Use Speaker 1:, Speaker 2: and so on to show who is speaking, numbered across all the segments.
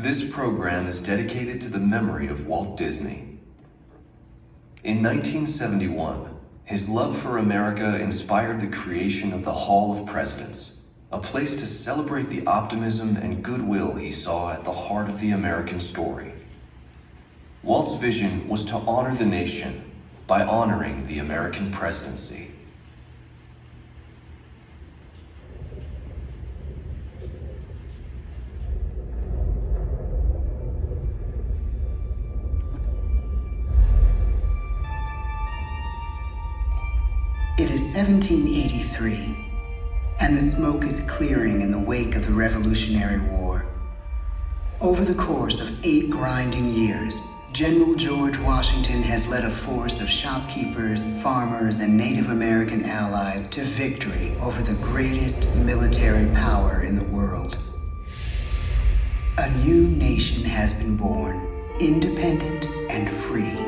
Speaker 1: This program is dedicated to the memory of Walt Disney. In 1971, his love for America inspired the creation of the Hall of Presidents, a place to celebrate the optimism and goodwill he saw at the heart of the American story. Walt's vision was to honor the nation by honoring the American presidency.
Speaker 2: It is 1783, and the smoke is clearing in the wake of the Revolutionary War. Over the course of 8 grinding years, General George Washington has led a force of shopkeepers, farmers, and Native American allies to victory over the greatest military power in the world. A new nation has been born, independent and free.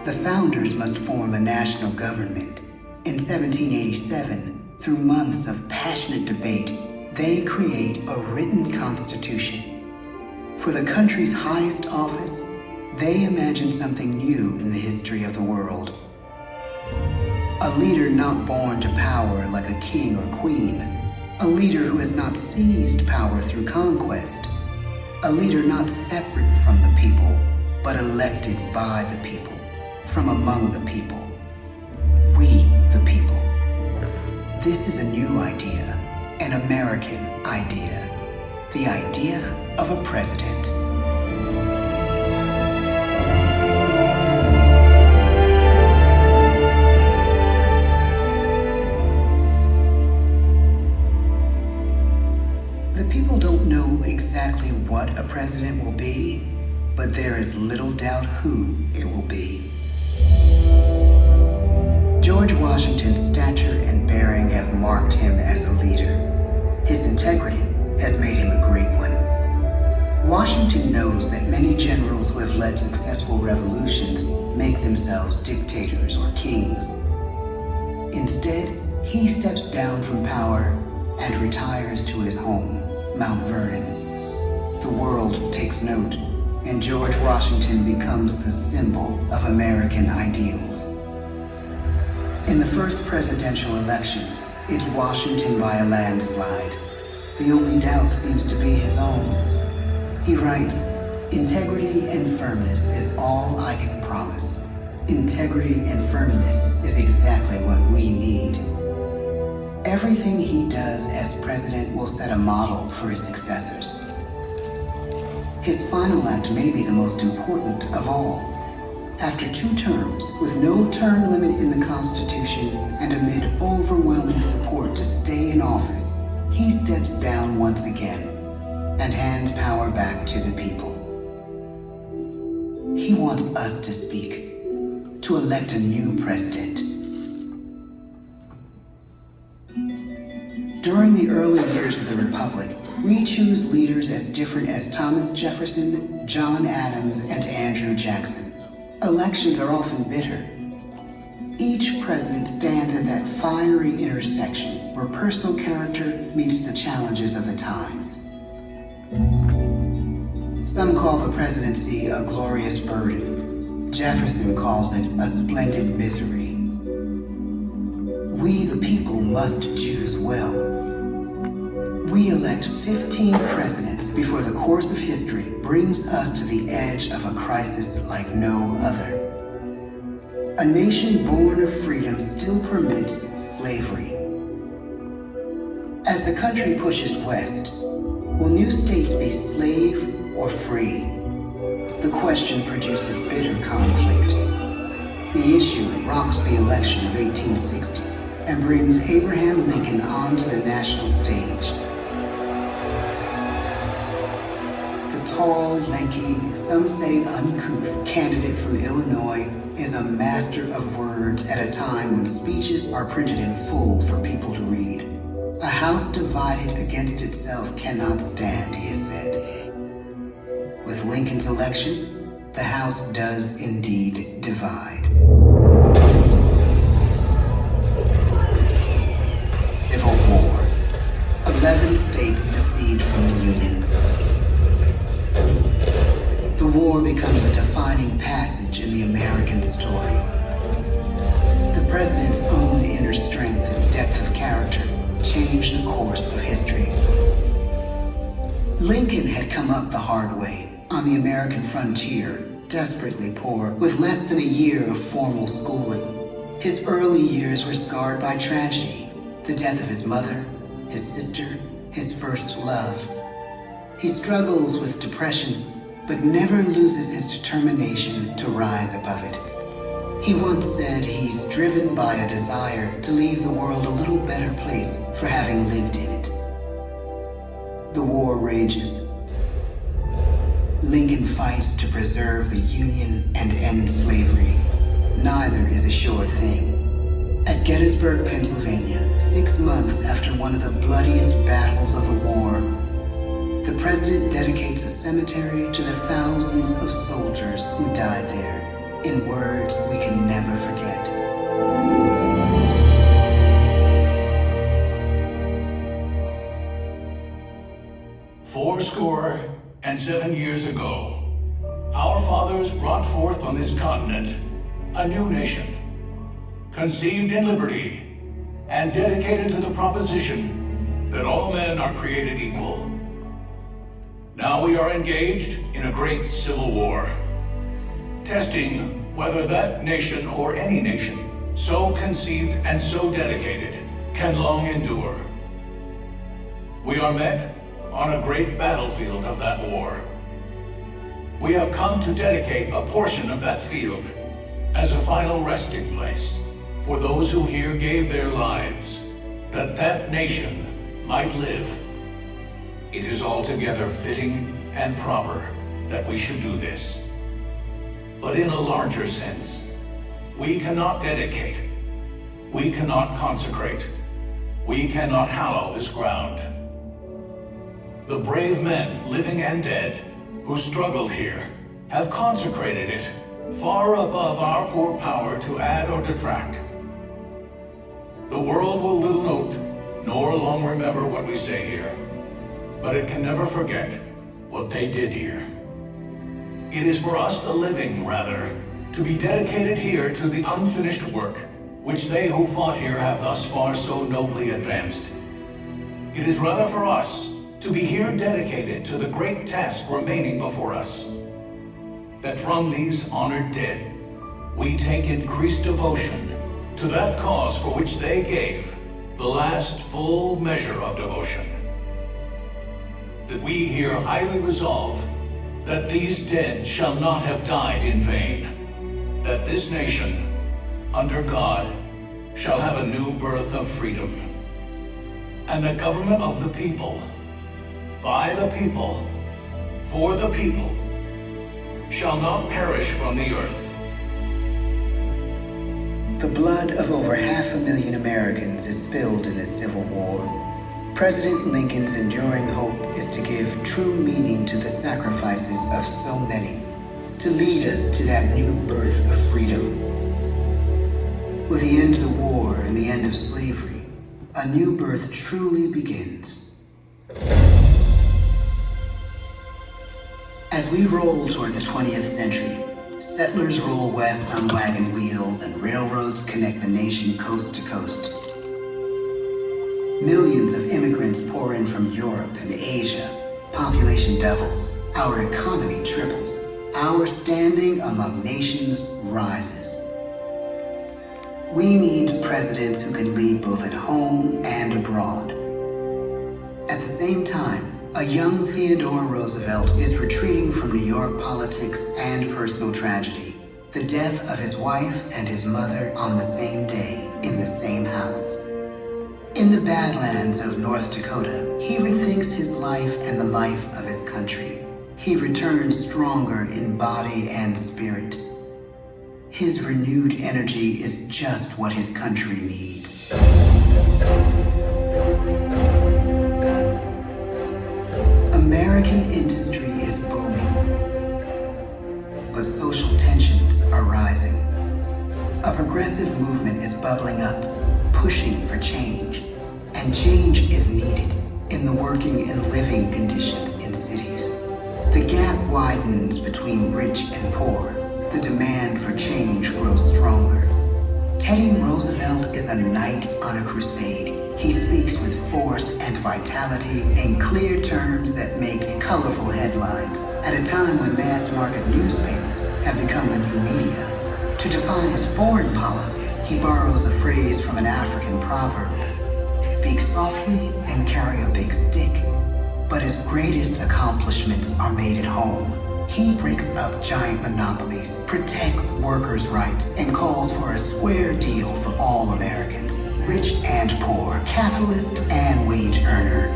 Speaker 2: The founders must form a national government. In 1787, through months of passionate debate, they create a written constitution. For the country's highest office, they imagine something new in the history of the world. A leader not born to power like a king or queen. A leader who has not seized power through conquest. A leader not separate from the people, but elected by the people. From among the people. We, the people. This is a new idea, an American idea. The idea of a president. The people don't know exactly what a president will be, but there is little doubt who it will be. George Washington's stature and bearing have marked him as a leader. His integrity has made him a great one. Washington knows that many generals who have led successful revolutions make themselves dictators or kings. Instead, he steps down from power and retires to his home, Mount Vernon. The world takes note, and George Washington becomes the symbol of American ideals. In the first presidential election, it's Washington by a landslide. The only doubt seems to be his own. He writes, "Integrity and firmness is all I can promise. Integrity and firmness is exactly what we need." Everything he does as president will set a model for his successors. His final act may be the most important of all. After 2 terms, with no term limit in the Constitution and amid overwhelming support to stay in office, he steps down once again and hands power back to the people. He wants us to speak, to elect a new president. During the early years of the Republic, we choose leaders as different as Thomas Jefferson, John Adams, and Andrew Jackson. Elections are often bitter. Each president stands at that fiery intersection where personal character meets the challenges of the times. Some call the presidency a glorious burden. Jefferson calls it a splendid misery. We, the people, must choose well. We elect 15 presidents before the course of history brings us to the edge of a crisis like no other. A nation born of freedom still permits slavery. As the country pushes west, will new states be slave or free? The question produces bitter conflict. The issue rocks the election of 1860 and brings Abraham Lincoln onto the national stage. Tall, lanky, some say uncouth candidate from Illinois is a master of words at a time when speeches are printed in full for people to read. A house divided against itself cannot stand, he has said. With Lincoln's election, the house does indeed divide. Civil War. 11 states secede from the Union. The war becomes a defining passage in the American story. The president's own inner strength and depth of character changed the course of history. Lincoln had come up the hard way on the American frontier, desperately poor, with less than a year of formal schooling. His early years were scarred by tragedy, the death of his mother, his sister, his first love. He struggles with depression, but never loses his determination to rise above it. He once said he's driven by a desire to leave the world a little better place for having lived in it. The war rages. Lincoln fights to preserve the Union and end slavery. Neither is a sure thing. At Gettysburg, Pennsylvania, 6 months after one of the bloodiest battles of the war, the president dedicates a cemetery to the thousands of soldiers who died there, in words we can never forget.
Speaker 3: "47 years ago, our fathers brought forth on this continent a new nation, conceived in liberty and dedicated to the proposition that all men are created equal. Now we are engaged in a great civil war, testing whether that nation or any nation so conceived and so dedicated can long endure. We are met on a great battlefield of that war. We have come to dedicate a portion of that field as a final resting place for those who here gave their lives, that that nation might live. It is altogether fitting and proper that we should do this. But in a larger sense, we cannot dedicate, we cannot consecrate, we cannot hallow this ground. The brave men, living and dead, who struggled here, have consecrated it far above our poor power to add or detract. The world will little note, nor long remember what we say here, but it can never forget what they did here. It is for us, the living, rather, to be dedicated here to the unfinished work which they who fought here have thus far so nobly advanced. It is rather for us to be here dedicated to the great task remaining before us, that from these honored dead we take increased devotion to that cause for which they gave the last full measure of devotion. That we here highly resolve that these dead shall not have died in vain, that this nation, under God, shall have a new birth of freedom, and the government of the people, by the people, for the people, shall not perish from the earth.
Speaker 2: The blood of over 500,000 Americans is spilled in this Civil War. President Lincoln's enduring hope is to give true meaning to the sacrifices of so many, to lead us to that new birth of freedom. With the end of the war and the end of slavery, a new birth truly begins. As we roll toward the 20th century, settlers roll west on wagon wheels and railroads connect the nation coast to coast. Millions of immigrants pour in from Europe and Asia. Population doubles. Our economy triples. Our standing among nations rises. We need presidents who can lead both at home and abroad. At the same time, a young Theodore Roosevelt is retreating from New York politics and personal tragedy. The death of his wife and his mother on the same day, in the same house. In the Badlands of North Dakota, he rethinks his life and the life of his country. He returns stronger in body and spirit. His renewed energy is just what his country needs. American industry is booming, but social tensions are rising. A progressive movement is bubbling up, pushing for change, and change is needed in in the working and living conditions in cities. The gap widens between rich and poor. The demand for change grows stronger. Teddy Roosevelt is a knight on a crusade. He speaks with force and vitality in clear terms that make colorful headlines at a time when mass-market newspapers have become the new media. To define his foreign policy, he borrows a phrase from an African proverb: speak softly and carry a big stick. But his greatest accomplishments are made at home. He breaks up giant monopolies, protects workers' rights, and calls for a square deal for all Americans, rich and poor, capitalist and wage earner.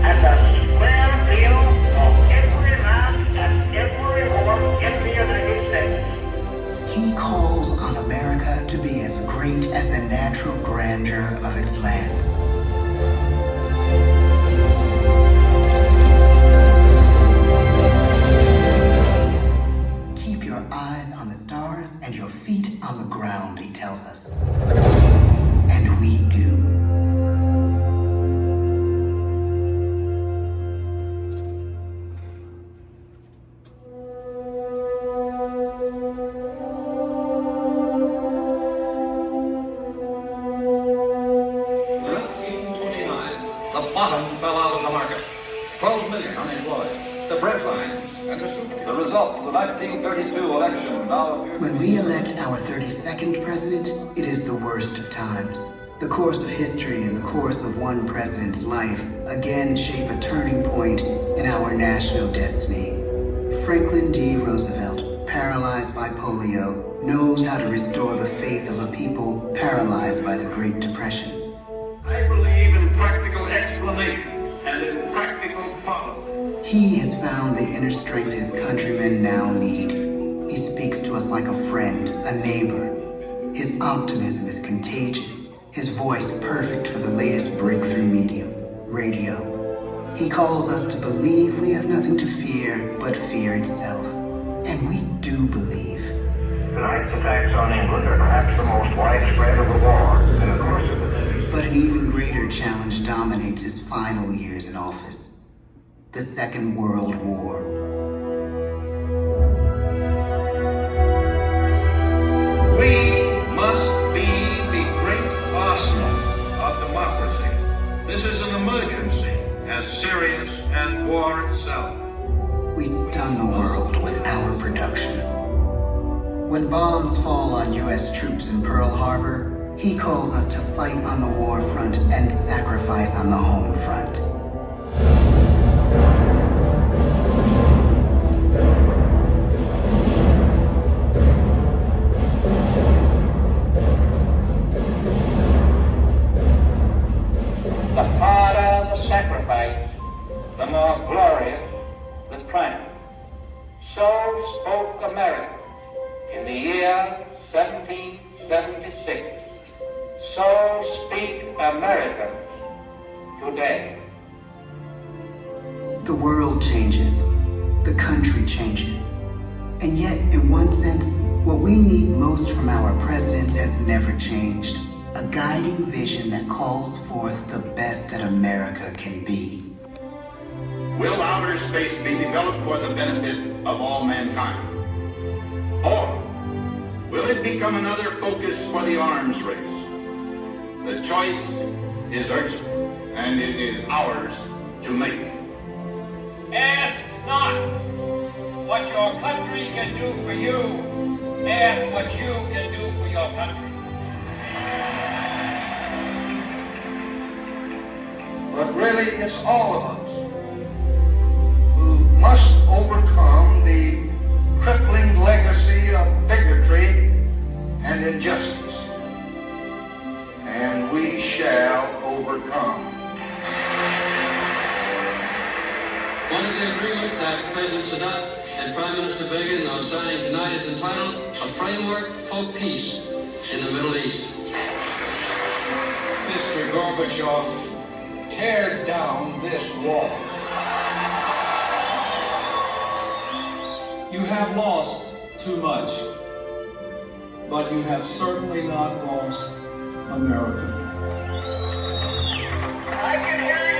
Speaker 4: And a square deal of every man and every woman in the United States.
Speaker 2: He calls on America to be as great as the natural grandeur of its lands. Keep your eyes on the stars and your feet on the ground, he tells us. And we do.
Speaker 5: The bottom fell out of the market. 12 million unemployed. The bread lines and the soup. The results of the 1932 election now appear.
Speaker 2: When we elect our 32nd president, it is the worst of times. The course of history and the course of one president's life again shape a turning point in our national destiny. Franklin D. Roosevelt, paralyzed by polio, knows how to restore the faith of a people paralyzed by the Great Depression.
Speaker 4: I believe in practical explanations and in practical policy.
Speaker 2: He has found the inner strength his countrymen now need. He speaks to us like a friend, a neighbor. His optimism is contagious, his voice perfect for the latest breakthrough medium, radio. He calls us to believe we have nothing to fear but fear itself. And we do believe.
Speaker 4: Tonight's attacks on England are perhaps the most widespread of the war in the course of the day.
Speaker 2: But an even greater challenge dominates his final years in office. The Second World War.
Speaker 6: We must be the great arsenal of democracy. This is an emergency as serious as war itself.
Speaker 2: We stun the world with our production. When bombs fall on U.S. troops in Pearl Harbor, he calls us to fight on the war front and sacrifice on the home front.
Speaker 4: The harder the sacrifice, the more glorious the triumph. So spoke America in the year 1776. So speak Americans today.
Speaker 2: The world changes. The country changes. And yet, in one sense, what we need most from our presidents has never changed. A guiding vision that calls forth the best that America can be.
Speaker 7: Will outer space be developed for the benefit of all mankind? Or will it become another focus for the arms race? The choice is urgent, and it is ours to make.
Speaker 4: Ask not what your country can do for you. Ask what you can do for your country.
Speaker 6: But really, it's all of us who must overcome the crippling legacy of bigotry and injustice. And we shall overcome.
Speaker 8: One of the agreements that President Sadat and Prime Minister Begin are signing tonight is entitled A Framework for Peace in the Middle East.
Speaker 3: Mr. Gorbachev, tear down this wall. You have lost too much, but you have certainly not lost America.
Speaker 4: I can hear you.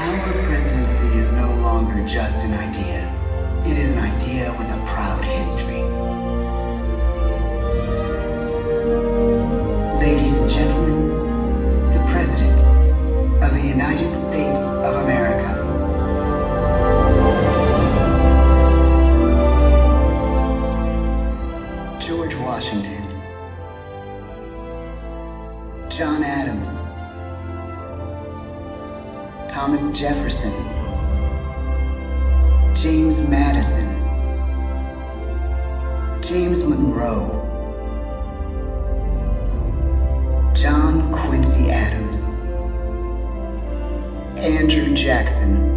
Speaker 2: Our presidency is no longer just an idea. It is an idea with a proud history. Ladies and gentlemen, the presidents of the United States of America. George Washington, John Adams, Thomas Jefferson, James Madison, James Monroe, John Quincy Adams, Andrew Jackson,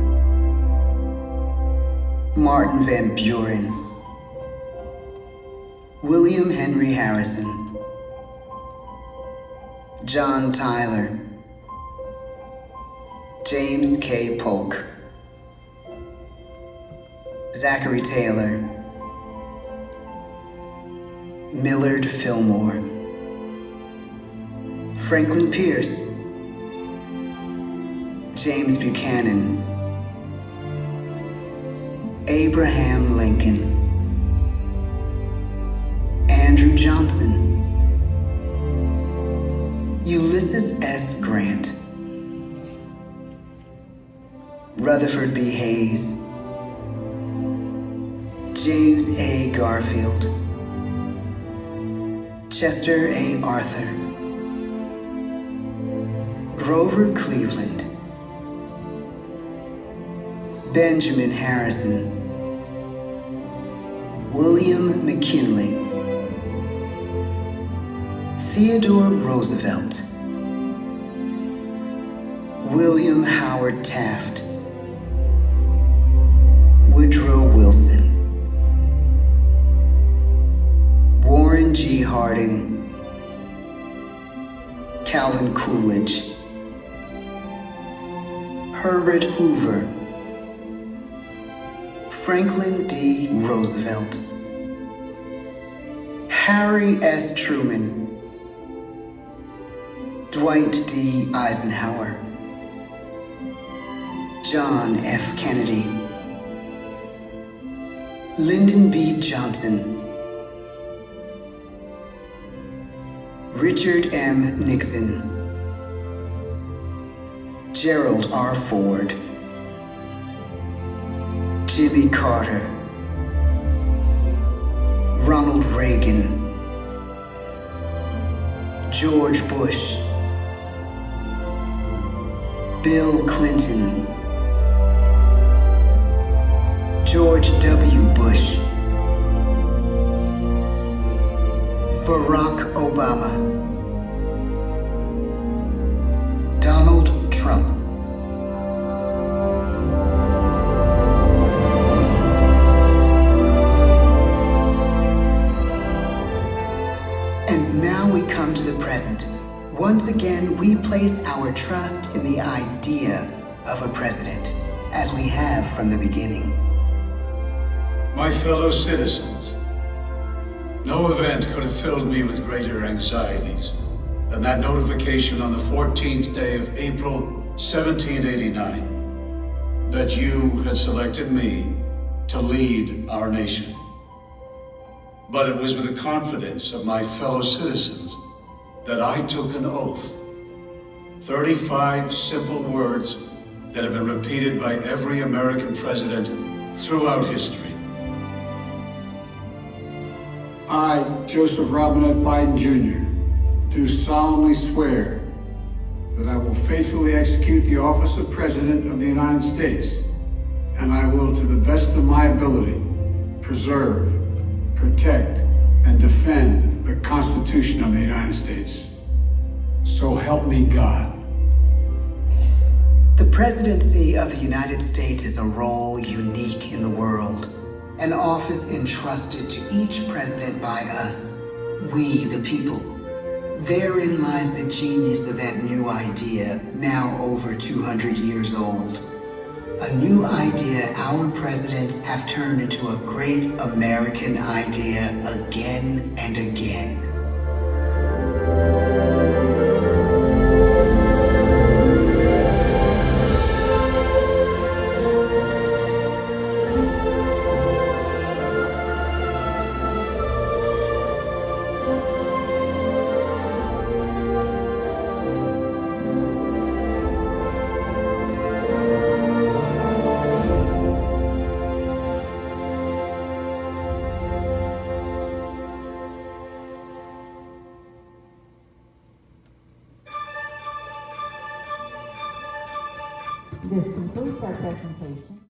Speaker 2: Martin Van Buren, William Henry Harrison, John Tyler, James K. Polk, Zachary Taylor, Millard Fillmore, Franklin Pierce, James Buchanan, Abraham Lincoln, Andrew Johnson, Ulysses S. Grant, Rutherford B. Hayes, James A. Garfield, Chester A. Arthur, Grover Cleveland, Benjamin Harrison, William McKinley, Theodore Roosevelt, William Howard Taft, Woodrow Wilson, Warren G. Harding, Calvin Coolidge, Herbert Hoover, Franklin D. Roosevelt, Harry S. Truman, Dwight D. Eisenhower, John F. Kennedy, Lyndon B. Johnson, Richard M. Nixon, Gerald R. Ford, Jimmy Carter, Ronald Reagan, George Bush, Bill Clinton, George W. Bush, Barack Obama, Donald Trump. And now we come to the present. Once again, we place our trust in the idea of a president, as we have from the beginning.
Speaker 9: My fellow citizens, no event could have filled me with greater anxieties than that notification on the 14th day of April, 1789, that you had selected me to lead our nation. But it was with the confidence of my fellow citizens that I took an oath. 35 simple words that have been repeated by every American president throughout history.
Speaker 10: I, Joseph Robinette Biden Jr., do solemnly swear that I will faithfully execute the office of President of the United States, and I will, to the best of my ability, preserve, protect, and defend the Constitution of the United States. So help me God.
Speaker 2: The presidency of the United States is a role unique in the world, an office entrusted to each president by us, we the people. Therein lies the genius of that new idea, now over 200 years old. A new idea our presidents have turned into a great American idea again and again.
Speaker 11: This concludes our presentation.